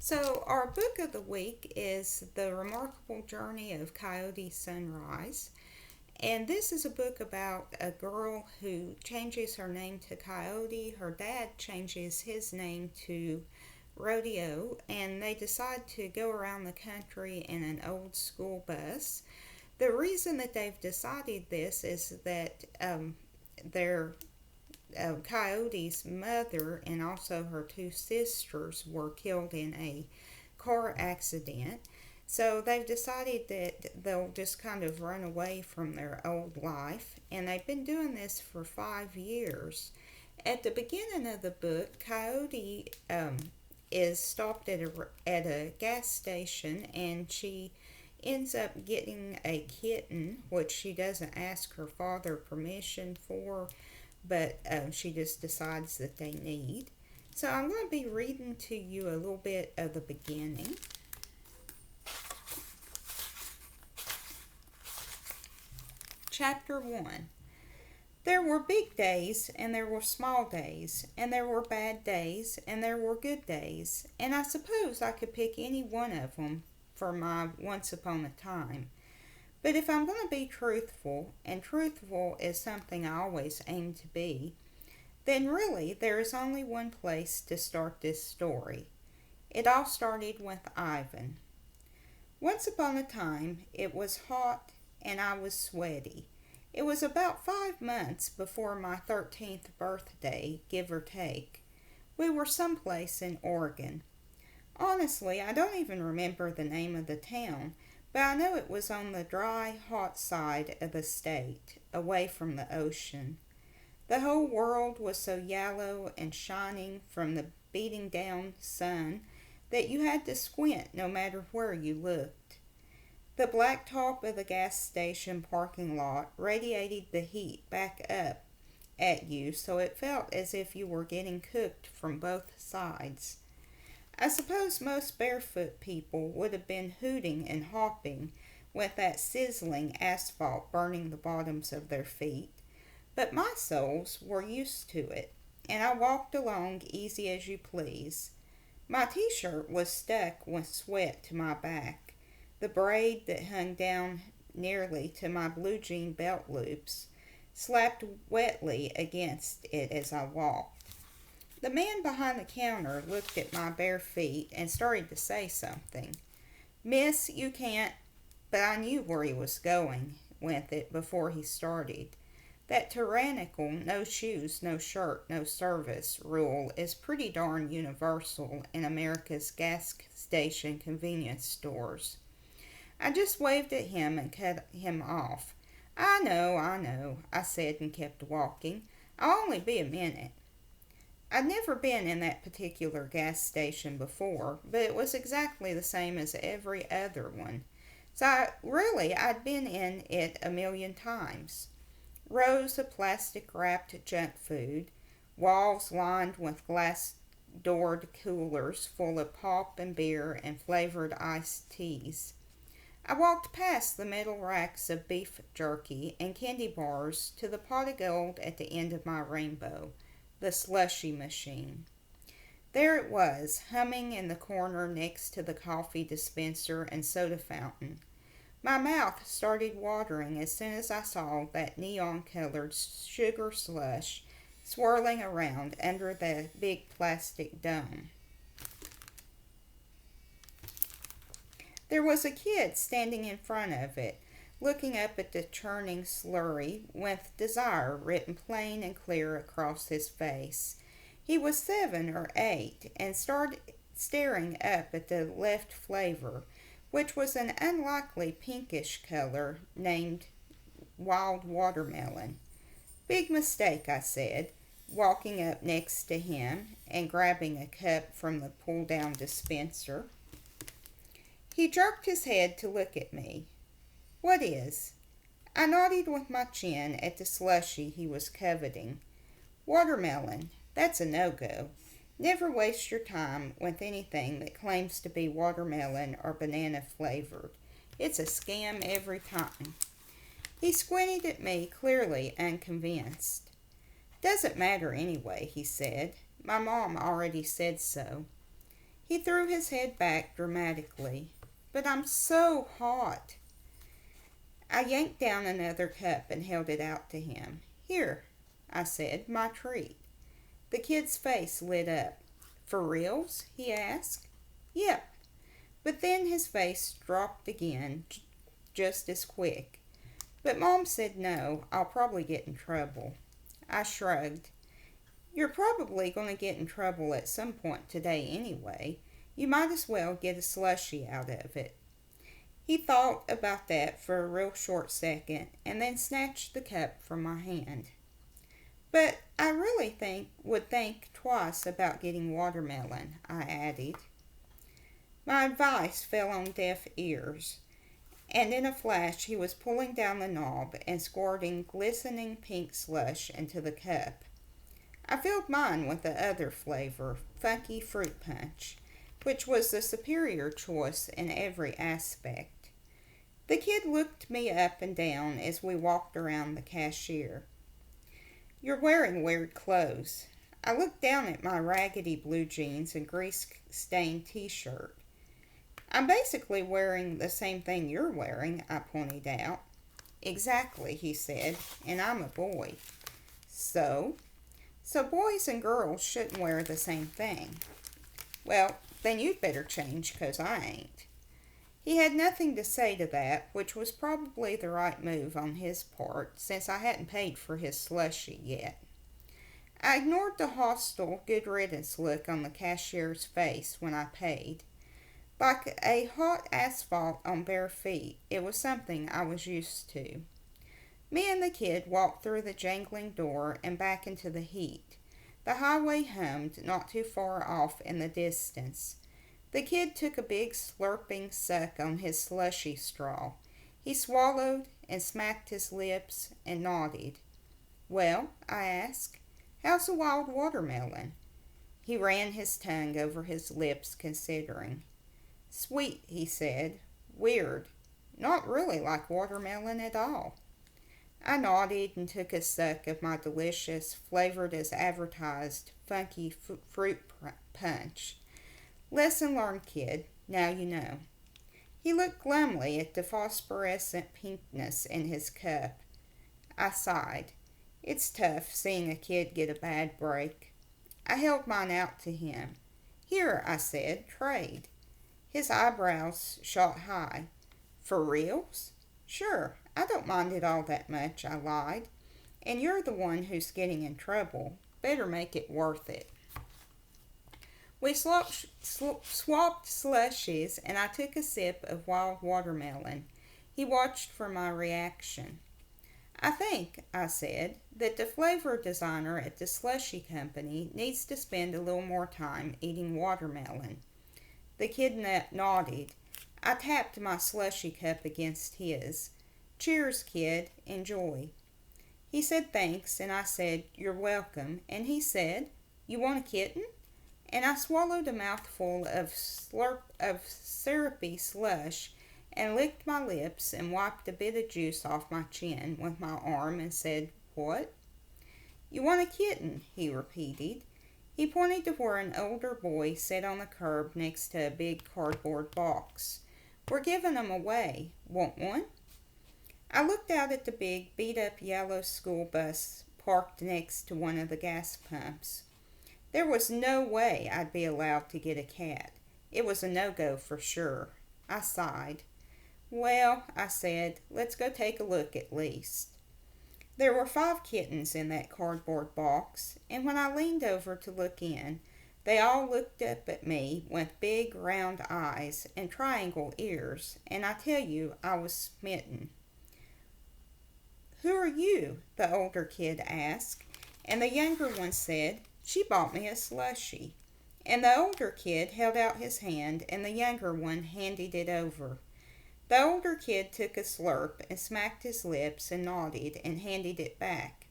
So, our book of the week is The Remarkable Journey of Coyote Sunrise. And this is a book about a girl who changes her name to Coyote. Her dad changes his name to Rodeo, and they decide to go around the country in an old school bus. The reason that they've decided this is that their Coyote's mother and also her two sisters were killed in a car accident. So they've decided that they'll just kind of run away from their old life, and they've been doing this for 5 years. At the beginning of the book, Coyote is stopped at a gas station, and she ends up getting a kitten, which she doesn't ask her father permission for, but she just decides that they need. So I'm going to be reading to you a little bit of the beginning. Chapter 1. There were big days, and there were small days, and there were bad days, and there were good days, and I suppose I could pick any one of them for my once upon a time. But if I'm going to be truthful, and truthful is something I always aim to be, then really there is only one place to start this story. It all started with Ivan. Once upon a time, it was hot and I was sweaty. It was about 5 months before my 13th birthday, give or take. We were someplace in Oregon. Honestly, I don't even remember the name of the town, but I know it was on the dry, hot side of the state, away from the ocean. The whole world was so yellow and shining from the beating down sun that you had to squint no matter where you looked. The black top of the gas station parking lot radiated the heat back up at you, so it felt as if you were getting cooked from both sides. I suppose most barefoot people would have been hooting and hopping with that sizzling asphalt burning the bottoms of their feet, but my soles were used to it, and I walked along easy as you please. My t-shirt was stuck with sweat to my back. The braid that hung down nearly to my blue jean belt loops slapped wetly against it as I walked. The man behind the counter looked at my bare feet and started to say something. "Miss, you can't," but I knew where he was going with it before he started. That tyrannical no shoes, no shirt, no service rule is pretty darn universal in America's gas station convenience stores. I just waved at him and cut him off. I know, I said and kept walking. I'll only be a minute. I'd never been in that particular gas station before, but it was exactly the same as every other one. So I'd been in it a million times. Rows of plastic-wrapped junk food, walls lined with glass-doored coolers full of pop and beer and flavored iced teas. I walked past the metal racks of beef jerky and candy bars to the pot of gold at the end of my rainbow, the slushy machine. There it was, humming in the corner next to the coffee dispenser and soda fountain. My mouth started watering as soon as I saw that neon-colored sugar slush swirling around under the big plastic dome. There was a kid standing in front of it, looking up at the churning slurry with desire written plain and clear across his face. He was 7 or 8 and started staring up at the left flavor, which was an unlikely pinkish color named wild watermelon. "Big mistake," I said, walking up next to him and grabbing a cup from the pull-down dispenser. He jerked his head to look at me. "What is?" I nodded with my chin at the slushy he was coveting. "Watermelon. That's a no-go. Never waste your time with anything that claims to be watermelon or banana flavored. It's a scam every time." He squinted at me, clearly unconvinced. "Doesn't matter anyway," he said. "My mom already said so." He threw his head back dramatically. But I'm so hot. I yanked down another cup and held it out to him. Here, I said, my treat. The kid's face lit up. For reals? He asked. Yep. But then his face dropped again, just as quick. But Mom said no, I'll probably get in trouble. I shrugged. You're probably going to get in trouble at some point today anyway. You might as well get a slushie out of it. He thought about that for a real short second and then snatched the cup from my hand. But I really would think twice about getting watermelon, I added. My advice fell on deaf ears, and in a flash he was pulling down the knob and squirting glistening pink slush into the cup. I filled mine with the other flavor, funky fruit punch, which was the superior choice in every aspect. The kid looked me up and down as we walked around the cashier. You're wearing weird clothes. I looked down at my raggedy blue jeans and grease-stained t-shirt. I'm basically wearing the same thing you're wearing, I pointed out. Exactly, he said, and I'm a boy. So boys and girls shouldn't wear the same thing. Well, then you'd better change, 'cause I ain't. He had nothing to say to that, which was probably the right move on his part, since I hadn't paid for his slushie yet. I ignored the hostile good riddance look on the cashier's face when I paid. Like a hot asphalt on bare feet, it was something I was used to. Me and the kid walked through the jangling door and back into the heat. The highway hummed not too far off in the distance. The kid took a big slurping suck on his slushy straw. He swallowed and smacked his lips and nodded. Well, I asked, how's the wild watermelon? He ran his tongue over his lips, considering. Sweet, he said. Weird. Not really like watermelon at all. I nodded and took a suck of my delicious, flavored as advertised, funky fruit punch. Lesson learned, kid. Now you know. He looked glumly at the phosphorescent pinkness in his cup. I sighed. It's tough seeing a kid get a bad break. I held mine out to him. Here, I said, trade. His eyebrows shot high. For reals? Sure, I don't mind it all that much, I lied. And you're the one who's getting in trouble. Better make it worth it. We swapped slushies, and I took a sip of wild watermelon. He watched for my reaction. I think, I said, that the flavor designer at the slushie company needs to spend a little more time eating watermelon. The kid nodded. I tapped my slushy cup against his. Cheers, kid. Enjoy. He said thanks, and I said, you're welcome. And he said, you want a kitten? And I swallowed a mouthful of syrupy slush and licked my lips and wiped a bit of juice off my chin with my arm and said, what? You want a kitten, he repeated. He pointed to where an older boy sat on the curb next to a big cardboard box. We're giving 'em away. Want one? I looked out at the big, beat-up yellow school bus parked next to one of the gas pumps. There was no way I'd be allowed to get a cat. It was a no-go for sure. I sighed. Well, I said, let's go take a look at least. There were 5 kittens in that cardboard box, and when I leaned over to look in, they all looked up at me with big round eyes and triangle ears, and I tell you, I was smitten. Who are you? The older kid asked, and the younger one said, she bought me a slushie. And the older kid held out his hand, and the younger one handed it over. The older kid took a slurp and smacked his lips and nodded and handed it back.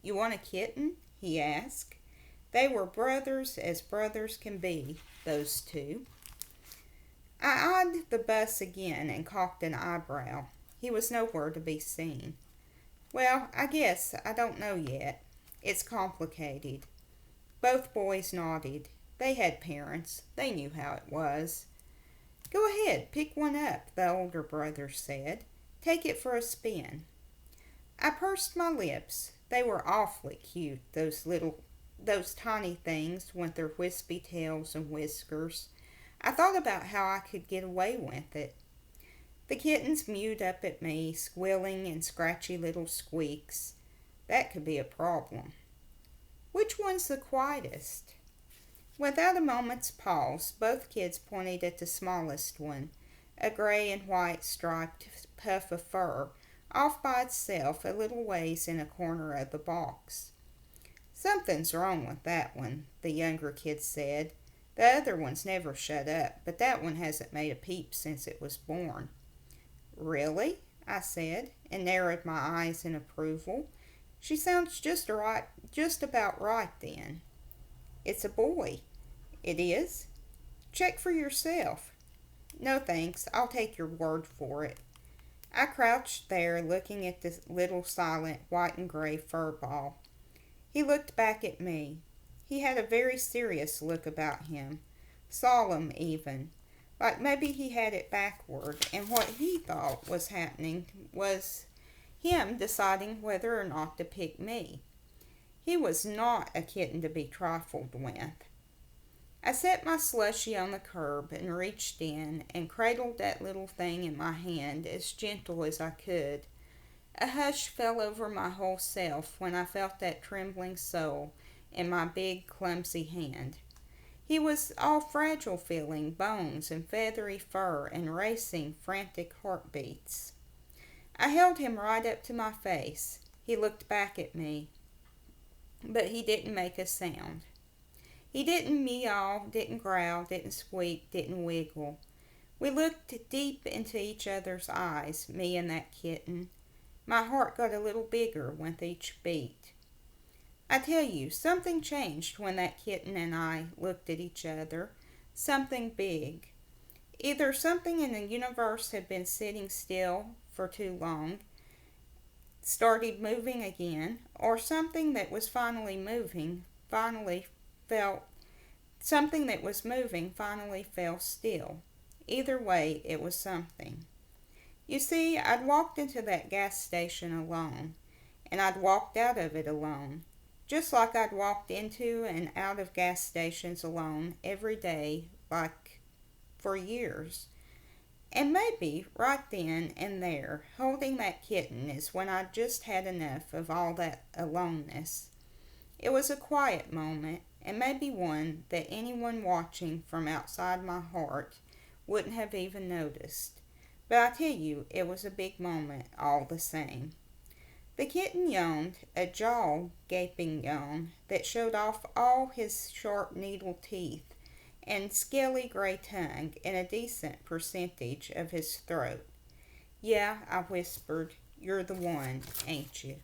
You want a kitten? He asked. They were brothers as brothers can be, those two. I eyed the bus again and cocked an eyebrow. He was nowhere to be seen. Well, I guess I don't know yet. It's complicated. Both boys nodded. They had parents. They knew how it was. Go ahead, pick one up, the older brother said. Take it for a spin. I pursed my lips. They were awfully cute, those tiny things with their wispy tails and whiskers. I thought about how I could get away with it. The kittens mewed up at me, squealing in scratchy little squeaks. That could be a problem. Which one's the quietest? Without a moment's pause, both kids pointed at the smallest one, a gray and white striped puff of fur, off by itself a little ways in a corner of the box. Something's wrong with that one, the younger kid said. The other one's never shut up, but that one hasn't made a peep since it was born. Really? I said, and narrowed my eyes in approval. She sounds just about right then. It's a boy. It is? Check for yourself. No thanks, I'll take your word for it. I crouched there looking at the little silent white and gray fur ball. He looked back at me. He had a very serious look about him, solemn even, like maybe he had it backward, and what he thought was happening was him deciding whether or not to pick me. He was not a kitten to be trifled with. I set my slushie on the curb and reached in and cradled that little thing in my hand as gentle as I could. A hush fell over my whole self when I felt that trembling soul in my big, clumsy hand. He was all fragile feeling bones and feathery fur and racing, frantic heartbeats. I held him right up to my face. He looked back at me, but he didn't make a sound. He didn't meow, didn't growl, didn't squeak, didn't wiggle. We looked deep into each other's eyes, me and that kitten. My heart got a little bigger with each beat. I tell you, something changed when that kitten and I looked at each other. Something big. Either something in the universe had been sitting still for too long, started moving again, or something that was finally moving finally fell still. Either way, it was something. You see, I'd walked into that gas station alone, and I'd walked out of it alone, just like I'd walked into and out of gas stations alone every day, like for years. And maybe right then and there, holding that kitten is when I'd just had enough of all that aloneness. It was a quiet moment, and maybe one that anyone watching from outside my heart wouldn't have even noticed. But I tell you, it was a big moment all the same. The kitten yawned, a jaw-gaping yawn that showed off all his sharp needle teeth and scaly gray tongue and a decent percentage of his throat. Yeah, I whispered, you're the one, ain't you?